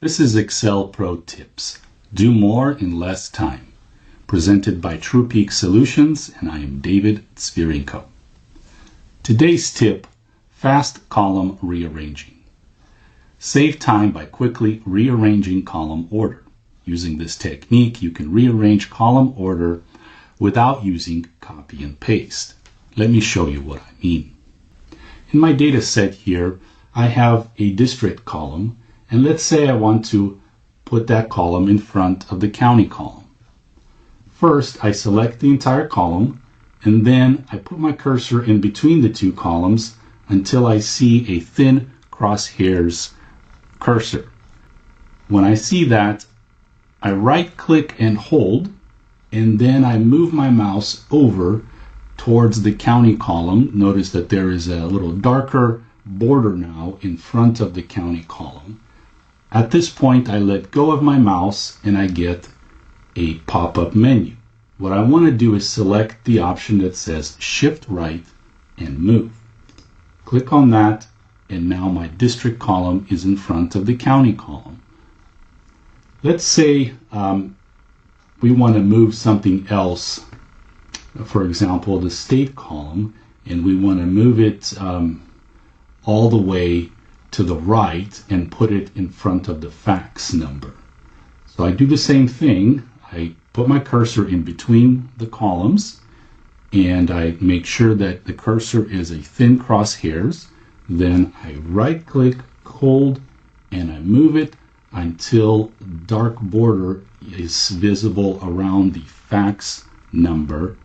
This is Excel Pro Tips. Do more in less time. Presented by TruePeak Solutions, and I am David Zvirenko. Today's tip, fast column rearranging. Save time by quickly rearranging column order. Using this technique, you can rearrange column order without using copy and paste. Let me show you what I mean. In my data set here, I have a district column, and let's say I want to put that column in front of the county column. First, I select the entire column, and then I put my cursor in between the two columns until I see a thin crosshairs cursor. When I see that, I right-click and hold, and then I move my mouse over towards the county column. Notice that there is a little darker border now in front of the county column. At this point, I let go of my mouse and I get a pop-up menu. What I want to do is select the option that says Shift Right and Move. Click on that, and now my district column is in front of the county column. Let's say we want to move something else, for example, the state column, and we want to move it all the way to the right and put it in front of the fax number. So I do the same thing. I put my cursor in between the columns and I make sure that the cursor is a thin crosshairs. Then I right click, hold, and I move it until dark border is visible around the fax number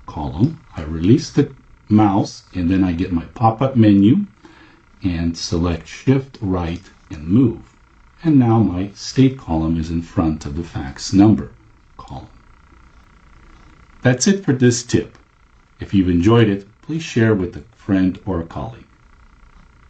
column. I release the mouse and then I get my pop-up menu and select Shift Right and Move. And now my state column is in front of the fax number column. That's it for this tip. If you've enjoyed it, please share with a friend or a colleague.